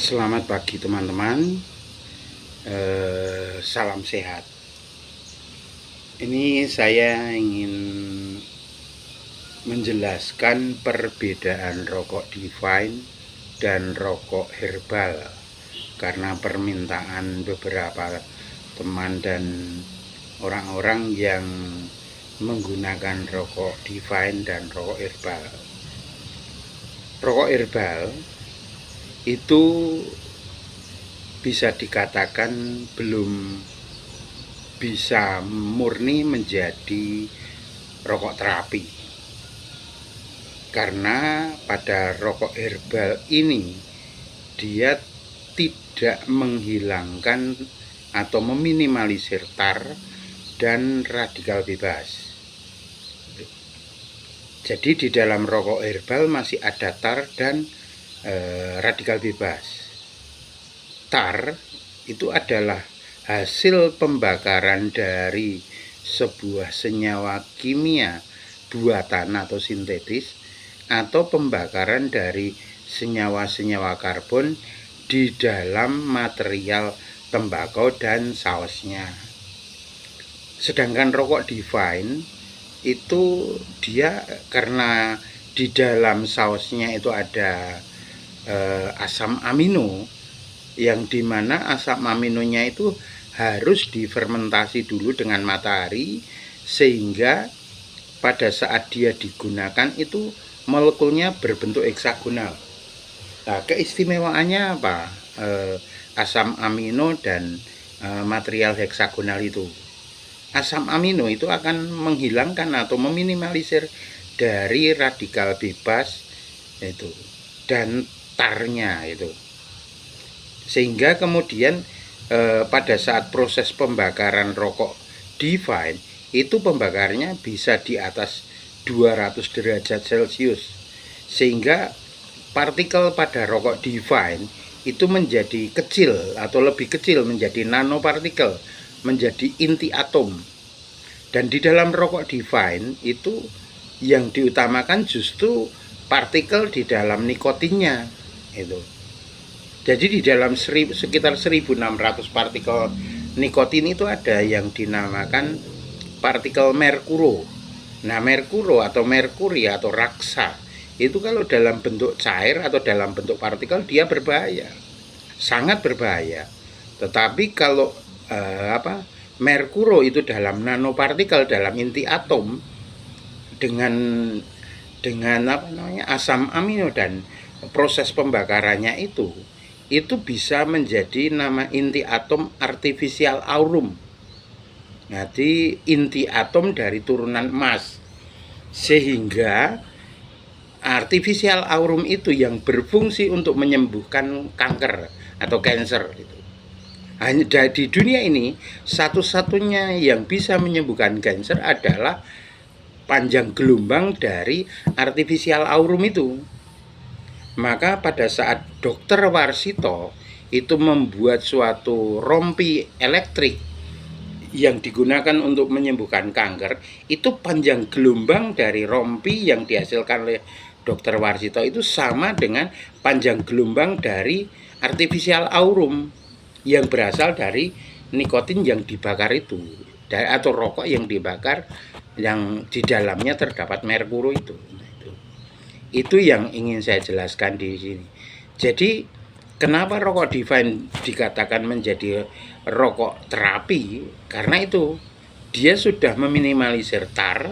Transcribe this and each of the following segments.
Selamat pagi teman-teman. Salam sehat. Ini saya ingin menjelaskan perbedaan rokok Divine dan rokok herbal karena permintaan beberapa teman dan orang-orang yang menggunakan rokok Divine dan rokok herbal. Rokok herbal itu bisa dikatakan belum bisa murni menjadi rokok terapi, karena pada rokok herbal ini dia tidak menghilangkan atau meminimalisir tar dan radikal bebas. Jadi di dalam rokok herbal masih ada tar dan radikal bebas. Tar itu adalah hasil pembakaran dari sebuah senyawa kimia buatan atau sintetis, atau pembakaran dari senyawa-senyawa karbon di dalam material tembakau dan sausnya. Sedangkan rokok Divine itu dia karena di dalam sausnya itu ada asam amino, yang dimana asam aminonya itu harus difermentasi dulu dengan matahari, sehingga pada saat dia digunakan itu molekulnya berbentuk heksagonal. Nah, keistimewaannya apa? Asam amino dan material heksagonal itu. Asam amino itu akan menghilangkan atau meminimalisir dari radikal bebas itu dan tarnya itu, sehingga kemudian pada saat proses pembakaran rokok Divine itu pembakarnya bisa di atas 200 derajat Celcius, sehingga partikel pada rokok Divine itu menjadi kecil atau lebih kecil, menjadi nanopartikel, menjadi inti atom. Dan di dalam rokok Divine itu yang diutamakan justru partikel di dalam nikotinnya itu. Jadi di dalam sekitar 1600 partikel nikotin itu ada yang dinamakan partikel merkuro. Nah, merkuro atau merkuri atau raksa itu kalau dalam bentuk cair atau dalam bentuk partikel dia berbahaya, sangat berbahaya. Tetapi kalau merkuro itu dalam nanopartikel, dalam inti atom, dengan asam amino dan proses pembakarannya itu bisa menjadi nama inti atom artificial aurum. Jadi inti atom dari turunan emas, sehingga artificial aurum itu yang berfungsi untuk menyembuhkan kanker atau cancer itu. Hanya di dunia ini satu-satunya yang bisa menyembuhkan cancer adalah panjang gelombang dari artificial aurum itu. Maka pada saat Dr. Warsito itu membuat suatu rompi elektrik yang digunakan untuk menyembuhkan kanker, itu panjang gelombang dari rompi yang dihasilkan oleh Dr. Warsito itu sama dengan panjang gelombang dari artificial aurum yang berasal dari nikotin yang dibakar itu, atau rokok yang dibakar yang di dalamnya terdapat merkuri itu. Itu yang ingin saya jelaskan di sini. Jadi kenapa rokok Divine dikatakan menjadi rokok terapi? Karena itu dia sudah meminimalisir tar,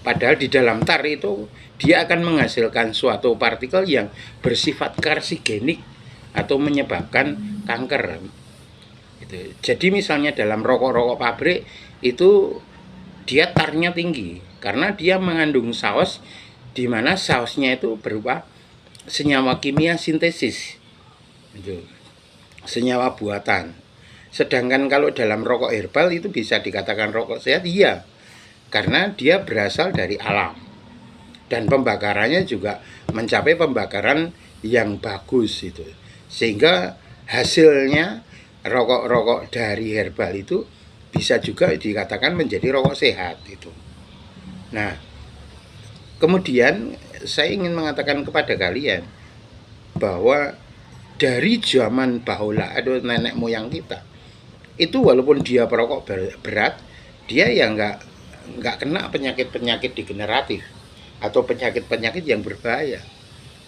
padahal di dalam tar itu dia akan menghasilkan suatu partikel yang bersifat karsigenik atau menyebabkan kanker. Jadi misalnya dalam rokok-rokok pabrik itu dia tarnya tinggi karena dia mengandung saus, di mana sausnya itu berupa senyawa kimia sintesis, itu senyawa buatan. Sedangkan kalau dalam rokok herbal itu bisa dikatakan rokok sehat, iya, karena dia berasal dari alam dan pembakarannya juga mencapai pembakaran yang bagus itu, sehingga hasilnya rokok-rokok dari herbal itu bisa juga dikatakan menjadi rokok sehat itu. Nah, kemudian saya ingin mengatakan kepada kalian bahwa dari zaman bahula atau nenek moyang kita itu, walaupun dia perokok berat, dia ya nggak kena penyakit-penyakit degeneratif atau penyakit-penyakit yang berbahaya.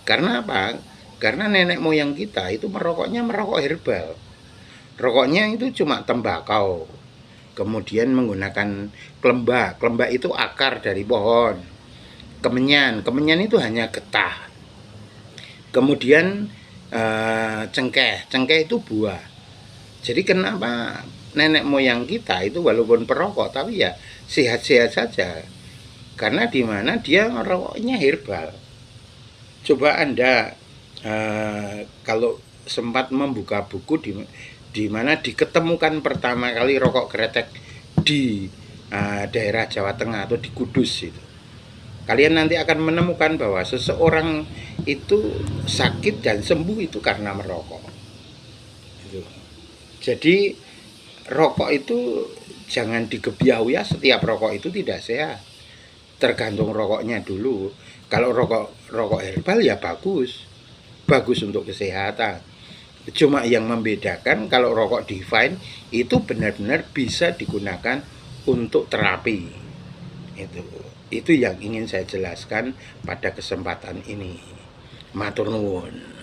Karena apa? Karena nenek moyang kita itu merokoknya merokok herbal. Rokoknya itu cuma tembakau, kemudian menggunakan klembak. Klembak itu akar dari pohon. Kemenyan, kemenyan itu hanya getah. Kemudian cengkeh, cengkeh itu buah. Jadi kenapa nenek moyang kita itu walaupun perokok tapi ya sehat-sehat saja? Karena di mana dia merokoknya herbal. Coba Anda kalau sempat membuka buku di mana diketemukan pertama kali rokok kretek di daerah Jawa Tengah atau di Kudus itu, kalian nanti akan menemukan bahwa seseorang itu sakit dan sembuh itu karena merokok. Jadi rokok itu jangan digebiahu ya, setiap rokok itu tidak sehat. Tergantung rokoknya dulu. Kalau rokok herbal ya bagus untuk kesehatan. Cuma yang membedakan kalau rokok Divine itu benar-benar bisa digunakan untuk terapi. Itu yang ingin saya jelaskan pada kesempatan ini. Matur nuwun.